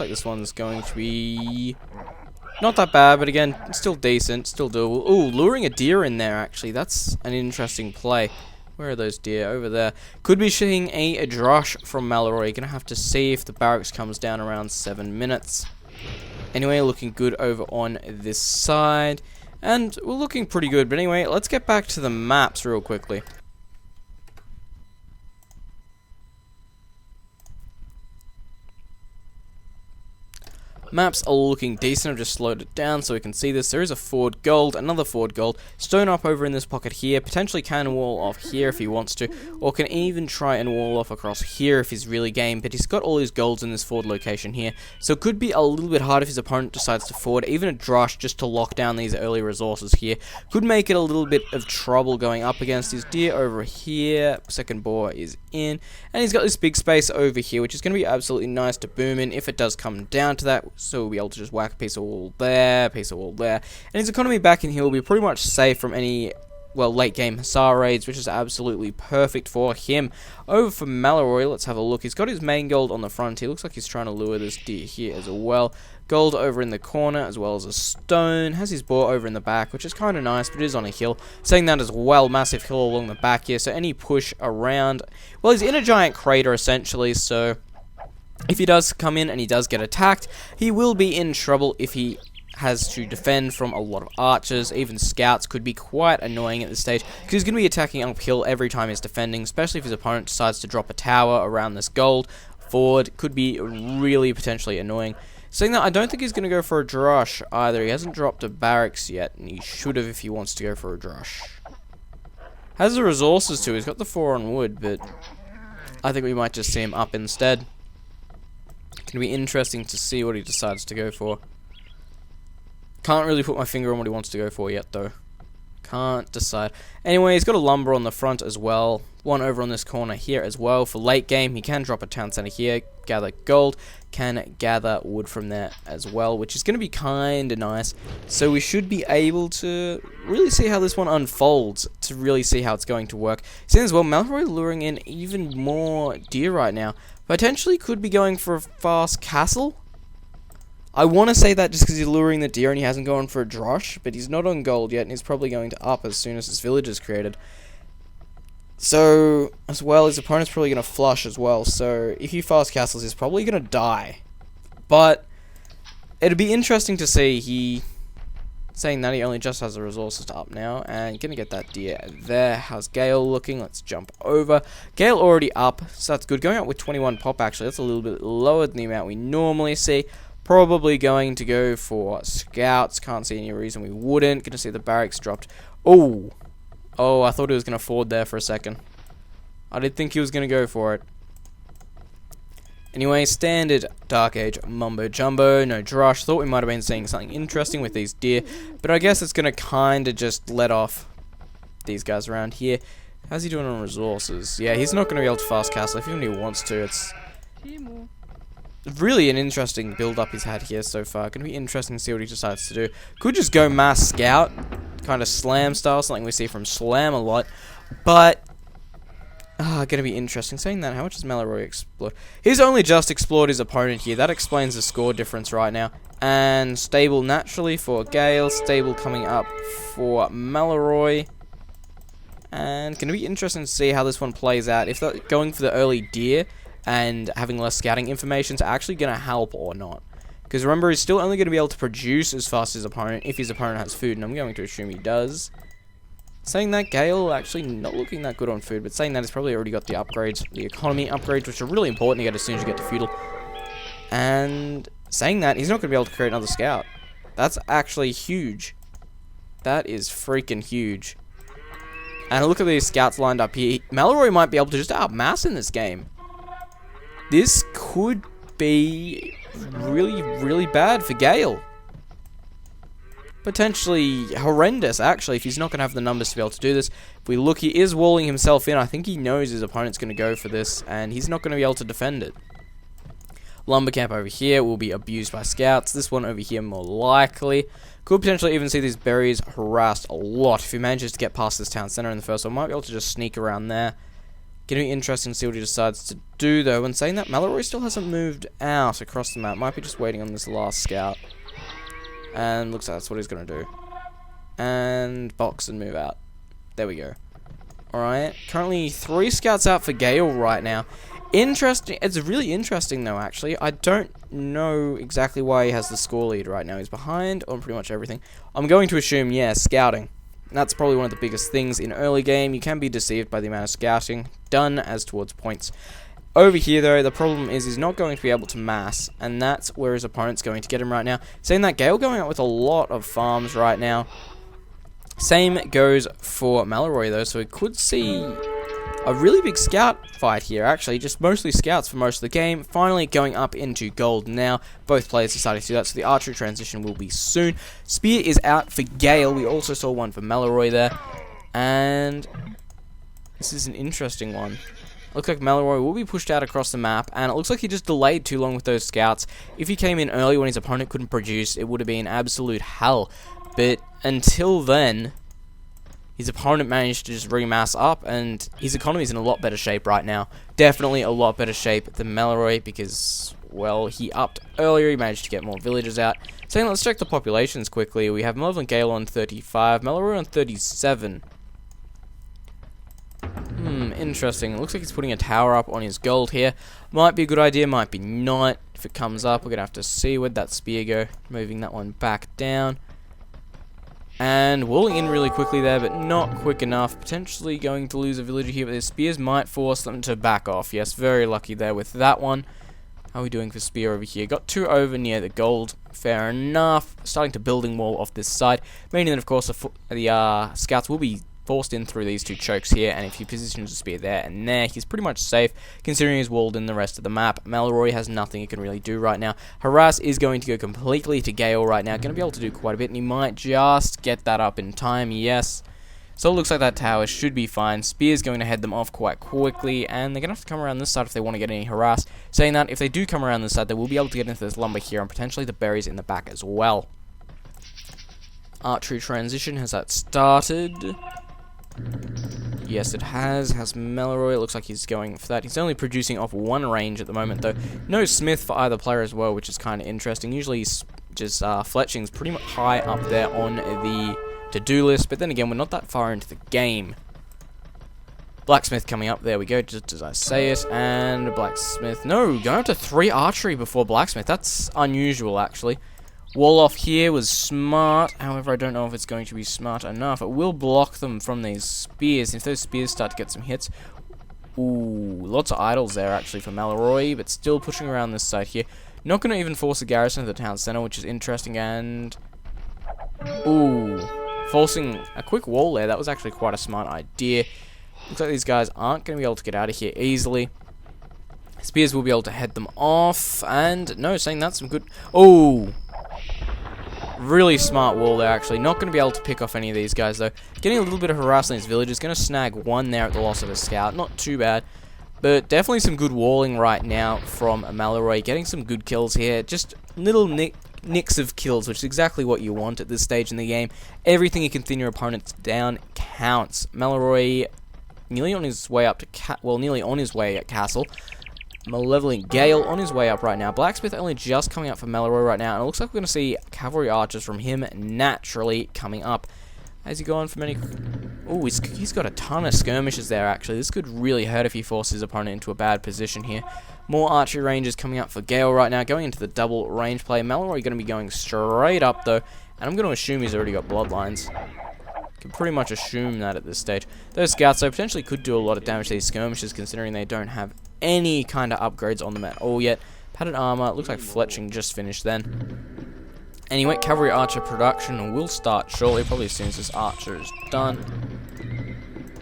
like this one's going to be not that bad, but again, still decent, still doable. Ooh, luring a deer in there, actually. That's an interesting play. Where are those deer? Over there. Could be seeing a drosh from Malroy. Gonna have to see if the barracks comes down around 7 minutes. Anyway, looking good over on this side. And we're looking pretty good. But anyway, let's get back to the maps real quickly. Maps are looking decent. I've just slowed it down so we can see this. There is a Ford Gold, another Ford Gold, stone up over in this pocket here, potentially can wall off here if he wants to, or can even try and wall off across here if he's really game, but he's got all his golds in this Ford location here, so it could be a little bit hard if his opponent decides to forward, even a Drosh just to lock down these early resources here. Could make it a little bit of trouble going up against his deer over here. Second boar is in, and he's got this big space over here, which is going to be absolutely nice to boom in if it does come down to that. So we'll be able to just whack a piece of wall there, piece of wall there. And his economy back in here will be pretty much safe from any, well, late game Hussar raids, which is absolutely perfect for him. Over for Malroy, let's have a look. He's got his main gold on the front. He looks like he's trying to lure this deer here as well. Gold over in the corner, as well as a stone. Has his boar over in the back, which is kind of nice, but it is on a hill. Saying that as well, massive hill along the back here, so any push around... Well, he's in a giant crater, essentially, so... If he does come in and he does get attacked, he will be in trouble if he has to defend from a lot of archers. Even scouts could be quite annoying at this stage, because he's going to be attacking uphill every time he's defending, especially if his opponent decides to drop a tower around this gold. Forward could be really potentially annoying. Saying that, I don't think he's going to go for a Drosh either. He hasn't dropped a barracks yet, and he should have if he wants to go for a Drosh. Has the resources to. He's got the 4 on wood, but I think we might just see him up instead. It's going to be interesting to see what he decides to go for. Can't really put my finger on what he wants to go for yet, though. Can't decide. Anyway, he's got a lumber on the front as well. One over on this corner here as well. For late game, he can drop a town center here, gather gold, can gather wood from there as well, which is going to be kind of nice. So we should be able to really see how this one unfolds, to really see how it's going to work. Seeing as well, Malroy luring in even more deer right now. Potentially could be going for a fast castle. I want to say that just because he's luring the deer and he hasn't gone for a Drosh, but he's not on gold yet, and he's probably going to up as soon as his village is created. So, as well, his opponent's probably going to flush as well, so if he fast castles, he's probably going to die. But, it'd be interesting to see. Saying that, he only just has the resources to up now, and gonna get that deer there. How's Gale looking? Let's jump over. Gale already up, so that's good. Going out with 21 pop, actually, that's a little bit lower than the amount we normally see. Probably going to go for scouts. Can't see any reason we wouldn't. Gonna see the barracks dropped. Oh, I thought he was gonna forward there for a second. I did think he was gonna go for it. Anyway, standard Dark Age mumbo jumbo, no Drosh. Thought we might have been seeing something interesting with these deer, but I guess it's gonna kinda just let off these guys around here. How's he doing on resources? Yeah, he's not gonna be able to fast castle if even he wants to. It's really an interesting build up he's had here so far. Gonna be interesting to see what he decides to do. Could just go mass scout, kind of slam style, something we see from Slam a lot, but gonna be interesting. Saying that, how much does Malroy explore? He's only just explored his opponent here. That explains the score difference right now. And stable naturally for Gale. Stable coming up for Malroy. And gonna be interesting to see how this one plays out. If they're going for the early deer and having less scouting information is actually gonna help or not. Because remember, he's still only gonna be able to produce as fast as his opponent if his opponent has food, and I'm going to assume he does. Saying that, Gale actually not looking that good on food, but saying that, he's probably already got the upgrades, the economy upgrades, which are really important to get as soon as you get to feudal. And saying that, he's not going to be able to create another scout. That's actually huge. That is freaking huge. And look at these scouts lined up here. Malroy might be able to just outmass in this game. This could be really, really bad for Gale. Potentially horrendous, actually, if he's not going to have the numbers to be able to do this. If we look, he is walling himself in. I think he knows his opponent's going to go for this, and he's not going to be able to defend it. Lumber camp over here will be abused by scouts. This one over here more likely. Could potentially even see these berries harassed a lot. If he manages to get past this town center in the first one, might be able to just sneak around there. Gonna be interesting to see what he decides to do, though. When saying that, Malevolent still hasn't moved out across the map. Might be just waiting on this last scout. And looks like that's what he's gonna do. And box and move out. There we go. Alright, currently 3 scouts out for Gale right now. Interesting. It's really interesting, though, actually. I don't know exactly why he has the score lead right now. He's behind on pretty much everything. I'm going to assume, yeah, scouting. That's probably one of the biggest things in early game. You can be deceived by the amount of scouting done as towards points. Over here, though, the problem is he's not going to be able to mass, and that's where his opponent's going to get him right now. Saying that, Gale going out with a lot of farms right now. Same goes for Malroy, though, so we could see a really big scout fight here, actually. Just mostly scouts for most of the game. Finally going up into gold now. Both players are starting to do that, so the archery transition will be soon. Spear is out for Gale. We also saw one for Malroy there. And this is an interesting one. Looks like Malroy will be pushed out across the map, and it looks like he just delayed too long with those scouts. If he came in early when his opponent couldn't produce, it would have been absolute hell. But until then, his opponent managed to just remass up, and his economy is in a lot better shape right now. Definitely a lot better shape than Malroy because, well, he upped earlier, he managed to get more villagers out. So let's check the populations quickly. We have MalevolentGale on 35, Malroy on 37. Interesting. It looks like he's putting a tower up on his gold here. Might be a good idea, might be not. If it comes up, we're going to have to see where'd that spear go. Moving that one back down. And walling in really quickly there, but not quick enough. Potentially going to lose a villager here, but the spears might force them to back off. Yes, very lucky there with that one. How are we doing for spear over here? Got 2 over near the gold. Fair enough. Starting to building wall off this side. Meaning that, of course, the scouts will be forced in through these 2 chokes here, and if he positions a spear there and there, he's pretty much safe, considering he's walled in the rest of the map. Malroy has nothing he can really do right now. Harass is going to go completely to Gale right now, going to be able to do quite a bit, and he might just get that up in time, yes. So it looks like that tower should be fine. Spear's going to head them off quite quickly, and they're going to have to come around this side if they want to get any harass. Saying that, if they do come around this side, they will be able to get into this lumber here, and potentially the berries in the back as well. Archery transition, has that started? Yes, it has. Has Malroy. It looks like he's going for that. He's only producing off 1 range at the moment, though. No Smith for either player as well, which is kind of interesting. Usually, he's just fletching's pretty much high up there on the to-do list, but then again, we're not that far into the game. Blacksmith coming up. There we go, just as I say it. And Blacksmith. No, going up to 3 archery before Blacksmith. That's unusual, actually. Wall off here was smart, however I don't know if it's going to be smart enough. It will block them from these spears. If those spears start to get some hits... Ooh, lots of idols there actually for Malroy, but still pushing around this side here. Not going to even force a garrison to the town center, which is interesting, and... Ooh, forcing a quick wall there. That was actually quite a smart idea. Looks like these guys aren't going to be able to get out of here easily. Spears will be able to head them off, and... No, saying that's some good... Oh! Really smart wall there, actually. Not going to be able to pick off any of these guys, though. Getting a little bit of harassment in his village. Is going to snag 1 there at the loss of a scout. Not too bad. But definitely some good walling right now from Malroy. Getting some good kills here. Just little nicks of kills, which is exactly what you want at this stage in the game. Everything you can thin your opponents down counts. Malroy nearly on his way up to... nearly on his way at Castle. MalevolentGale on his way up right now. Blacksmith only just coming up for Malroy right now, and it looks like we're going to see cavalry archers from him naturally coming up. Has he gone for many... Oh, he's got a ton of skirmishes there, actually. This could really hurt if he forces his opponent into a bad position here. More archery rangers coming up for Gale right now, going into the double range play. Malroy going to be going straight up, though, and I'm going to assume he's already got bloodlines. Can pretty much assume that at this stage. Those scouts, though, potentially could do a lot of damage to these skirmishes, considering they don't have any kind of upgrades on them at all yet. Padded armor, looks like fletching just finished then. Anyway, cavalry archer production will start shortly, probably as soon as this archer is done.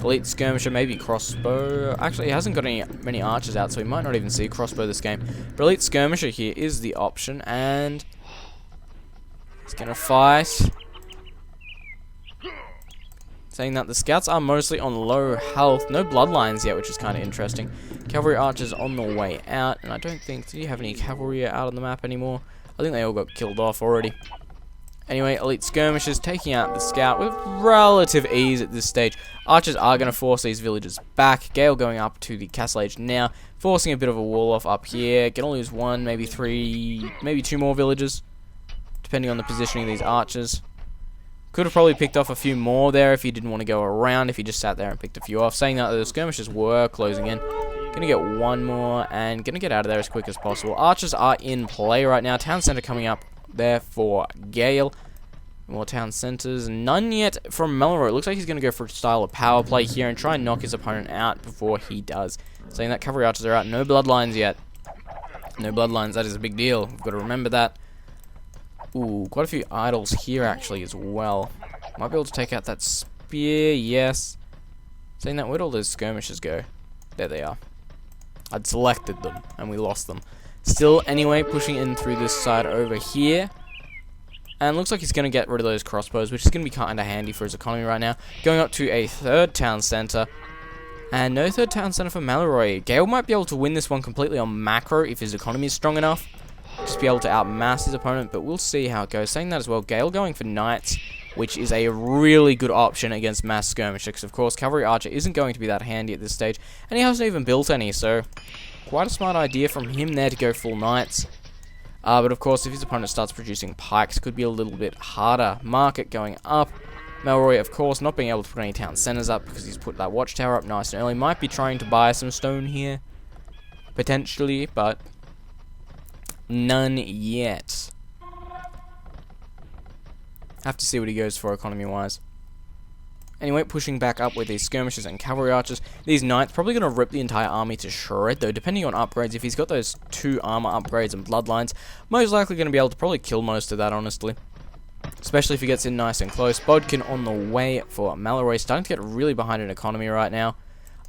Elite skirmisher, maybe crossbow. Actually, he hasn't got many archers out, so we might not even see crossbow this game. But elite skirmisher here is the option, and he's gonna fight. Saying that the scouts are mostly on low health, no bloodlines yet, which is kind of interesting. Cavalry archers on the way out, and I don't think... Do you have any cavalry out on the map anymore? I think they all got killed off already. Anyway, elite skirmishers taking out the scout with relative ease at this stage. Archers are going to force these villagers back. Gale going up to the castle age now, forcing a bit of a wall off up here. Gonna lose one, maybe three, maybe two more villagers, depending on the positioning of these archers. Could have probably picked off a few more there if he didn't want to go around, if he just sat there and picked a few off. Saying that, the skirmishers were closing in. Gonna get one more, and gonna get out of there as quick as possible. Archers are in play right now. Town center coming up there for Gale. More town centers. None yet from Melroy. Looks like he's going to go for a style of power play here and try and knock his opponent out before he does. Saying that cavalry archers are out. No bloodlines yet. No bloodlines. That is a big deal. We've got to remember that. Ooh, quite a few idols here actually as well. Might be able to take out that spear. Yes. Saying that, where'd all those skirmishers go? There they are. I'd selected them and we lost them. Still, anyway, pushing in through this side over here. And looks like he's going to get rid of those crossbows, which is going to be kind of handy for his economy right now. Going up to a third town center. And no third town center for Malroy. Gale might be able to win this one completely on macro if his economy is strong enough. Just be able to outmass his opponent, but we'll see how it goes. Saying that as well, Gale going for knights, which is a really good option against mass skirmisher, because of course cavalry archer isn't going to be that handy at this stage, and he hasn't even built any, so quite a smart idea from him there to go full knights. But of course, if his opponent starts producing pikes, could be a little bit harder. Market going up. Melroy, of course, not being able to put any town centers up because he's put that watchtower up nice and early. Might be trying to buy some stone here, potentially, but none yet. Have to see what he goes for economy-wise. Anyway, pushing back up with these skirmishers and cavalry archers. These knights probably going to rip the entire army to shred, though, depending on upgrades. If he's got those 2 armor upgrades and bloodlines, most likely going to be able to probably kill most of that, honestly. Especially if he gets in nice and close. Bodkin on the way for Malroy, starting to get really behind in economy right now.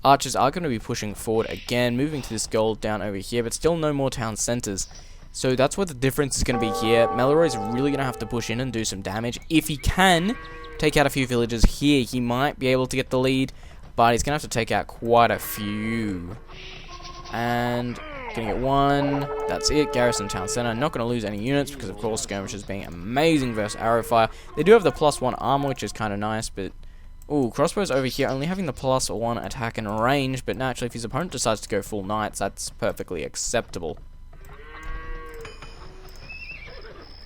Archers are going to be pushing forward again, moving to this gold down over here, but still no more town centers. So that's what the difference is going to be here. Malroy's really going to have to push in and do some damage. If he can take out a few villagers here, he might be able to get the lead, but he's going to have to take out quite a few. And gonna get one. That's it. Garrison town center. Not going to lose any units because, of course, skirmishers being amazing versus arrow fire. They do have the +1 armor, which is kind of nice, but ooh, crossbows over here only having the +1 attack and range, but naturally, if his opponent decides to go full knights, that's perfectly acceptable.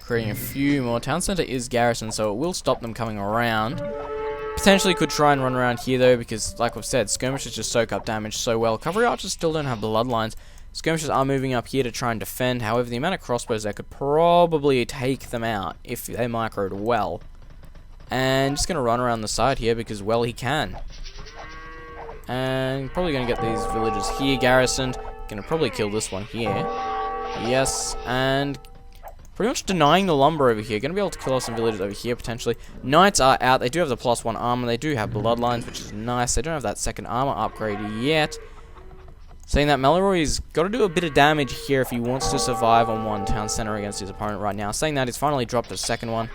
Creating a few more. Town center is garrison, so it will stop them coming around. Potentially could try and run around here though, because like we've said, skirmishers just soak up damage so well. Cavalry archers still don't have bloodlines. Skirmishers are moving up here to try and defend. However, the amount of crossbows there could probably take them out if they microed well. And just gonna run around the side here because, well, he can. And probably gonna get these villagers here garrisoned. Gonna probably kill this one here. Yes, and pretty much denying the lumber over here. Going to be able to kill off some villagers over here, potentially. Knights are out. They do have the +1 armor. They do have bloodlines, which is nice. They don't have that second armor upgrade yet. Saying that Malroy's got to do a bit of damage here if he wants to survive on one town center against his opponent right now. Saying that, he's finally dropped the second one.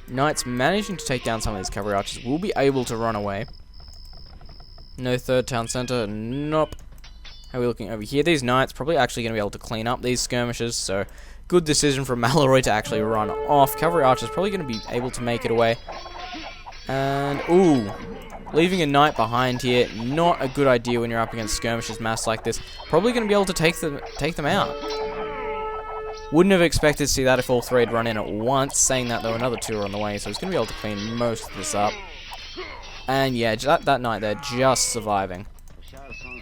Knights managing to take down some of these cavalry archers. Will be able to run away. No third town center. Nope. How are we looking over here? These knights probably actually going to be able to clean up these skirmishes, so good decision from Malroy to actually run off. Cavalry archers probably going to be able to make it away. And, ooh, leaving a knight behind here, not a good idea when you're up against skirmishers mass like this. Probably going to be able to take them out. Wouldn't have expected to see that if all 3 had run in at once. Saying that, though, another 2 are on the way, so he's going to be able to clean most of this up. And, yeah, that knight there just surviving.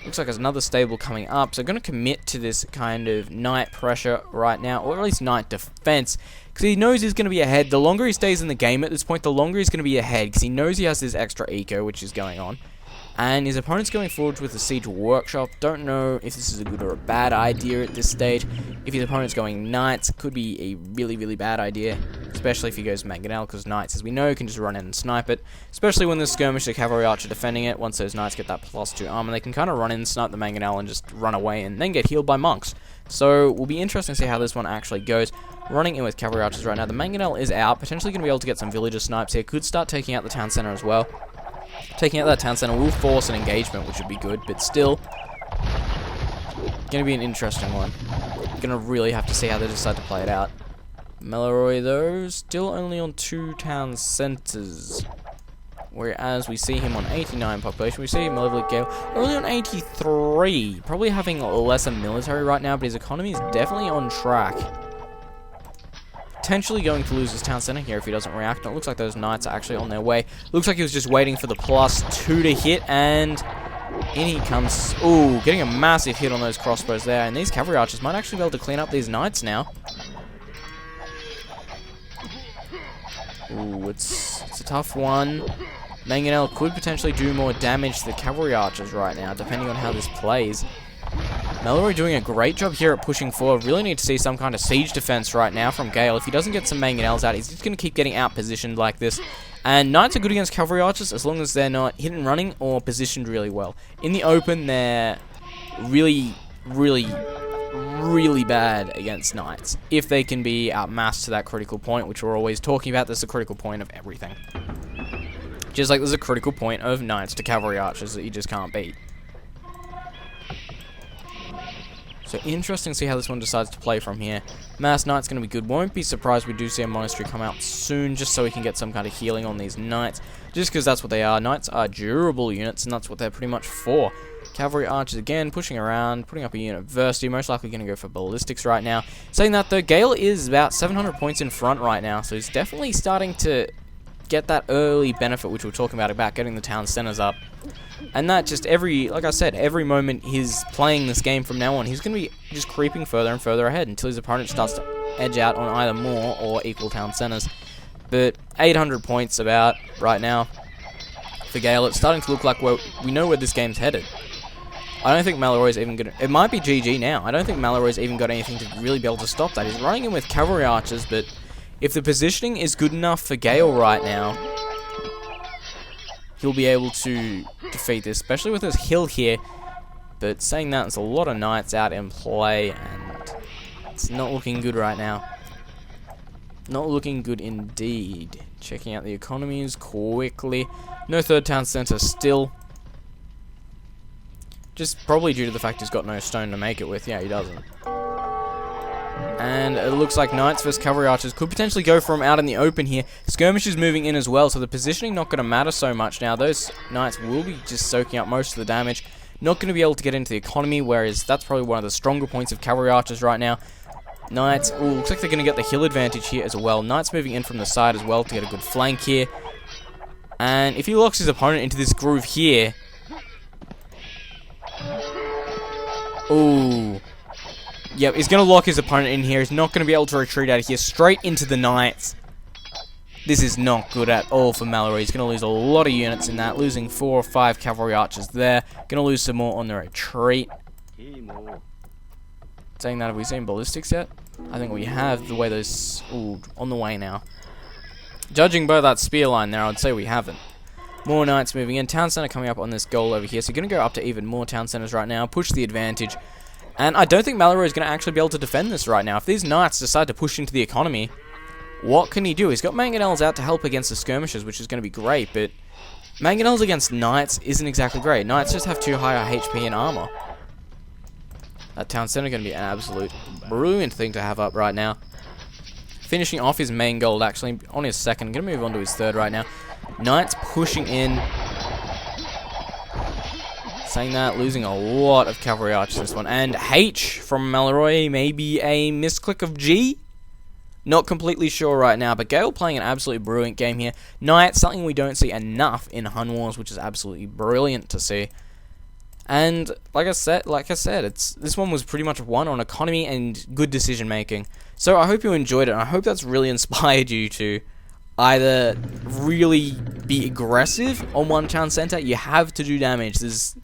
Looks like there's another stable coming up, so going to commit to this kind of knight pressure right now, or at least knight defense, because he knows he's going to be ahead. The longer he stays in the game at this point, the longer he's going to be ahead, because he knows he has this extra eco, which is going on. And his opponent's going forward with the siege workshop. Don't know if this is a good or a bad idea at this stage. If his opponent's going knights, it could be a really, really bad idea, especially if he goes mangonel, because knights, as we know, can just run in and snipe it, especially when there's skirmish or cavalry archer defending it. Once those knights get that +2 armor, they can kind of run in, snipe the mangonel, and just run away, and then get healed by monks. So, will be interesting to see how this one actually goes. Running in with cavalry archers right now. The mangonel is out, potentially going to be able to get some villager snipes here. Could start taking out the town center as well. Taking out that town center will force an engagement, which would be good, but still, going to be an interesting one. Going to really have to see how they decide to play it out. Maleroy, though, still only on 2 town centres. Whereas we see him on 89 population. We see MalevolentGale only on 83. Probably having lesser military right now, but his economy is definitely on track. Potentially going to lose his town centre here if he doesn't react. And it looks like those knights are actually on their way. Looks like he was just waiting for the +2 to hit, and in he comes. Ooh, getting a massive hit on those crossbows there. And these cavalry archers might actually be able to clean up these knights now. Ooh, it's a tough one. Mangonel could potentially do more damage to the cavalry archers right now, depending on how this plays. Maleroy doing a great job here at pushing forward. Really need to see some kind of siege defense right now from Gale. If he doesn't get some Mangonels out, he's just going to keep getting out-positioned like this. And Knights are good against cavalry archers as long as they're not hit and running or positioned really well. In the open, they're really bad against Knights. If they can be outmassed to that critical point, which we're always talking about, that's the critical point of everything. Just like there's a critical point of Knights to cavalry archers that you just can't beat. So interesting to see how this one decides to play from here. Mass Knight's going to be good. Won't be surprised we do see a Monastery come out soon, just so we can get some kind of healing on these Knights. Just because that's what they are. Knights are durable units, and that's what they're pretty much for. Cavalry archers again, pushing around, putting up a university. Most likely going to go for ballistics right now. Saying that though, Gale is about 700 points in front right now, so he's definitely starting to get that early benefit which we're talking about getting the town centers up. And that just like I said, every moment he's playing this game from now on, he's going to be just creeping further and further ahead until his opponent starts to edge out on either more or equal town centers. But 800 points about right now for Gale. It's starting to look like we know where this game's headed. I don't think Maleroy's even going to... It might be GG now. I don't think Maleroy's even got anything to really be able to stop that. He's running in with cavalry archers, but if the positioning is good enough for Gale right now, he'll be able to defeat this, especially with his hill here. But saying that, there's a lot of knights out in play, and it's not looking good right now. Not looking good indeed. Checking out the economies quickly. No third town centre still. Just probably due to the fact he's got no stone to make it with. Yeah, he doesn't. And it looks like Knights vs Cavalry Archers could potentially go for him out in the open here. Skirmishers moving in as well, so the positioning not going to matter so much now. Those Knights will be just soaking up most of the damage. Not going to be able to get into the economy, whereas that's probably one of the stronger points of Cavalry Archers right now. Knights, ooh, looks like they're going to get the hill advantage here as well. Knights moving in from the side as well to get a good flank here. And if he locks his opponent into this groove here... Ooh... Yep, he's going to lock his opponent in here. He's not going to be able to retreat out of here. Straight into the Knights. This is not good at all for Maleroy. He's going to lose a lot of units in that. Losing 4 or 5 Cavalry Archers there. Going to lose some more on the retreat. Saying that, have we seen ballistics yet? I think we have, the way those... Ooh, on the way now. Judging by that spear line there, I would say we haven't. More Knights moving in. Town Center coming up on this goal over here. So you're going to go up to even more Town Centers right now. Push the advantage. And I don't think Maleroy is going to actually be able to defend this right now. If these Knights decide to push into the economy, what can he do? He's got Mangonels out to help against the Skirmishers, which is going to be great, but Mangonels against Knights isn't exactly great. Knights just have too high HP and armor. That Town Center going to be an absolute brilliant thing to have up right now. Finishing off his main gold, actually, on his second. Going to move on to his third right now. Knights pushing in. Saying that, losing a lot of Cavalry Archers this one. And H from Maleroy, maybe a misclick of G? Not completely sure right now, but Gale playing an absolutely brilliant game here. Knights, something we don't see enough in Hun Wars, which is absolutely brilliant to see. And like I said, this one was pretty much won on economy and good decision making. So I hope you enjoyed it, and I hope that's really inspired you to either really be aggressive on one town center. You have to do damage. There's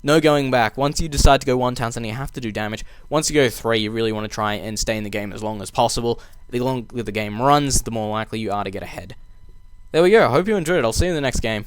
no going back. Once you decide to go one town center, you have to do damage. Once you go 3, you really want to try and stay in the game as long as possible. The longer the game runs, the more likely you are to get ahead. There we go. I hope you enjoyed it. I'll see you in the next game.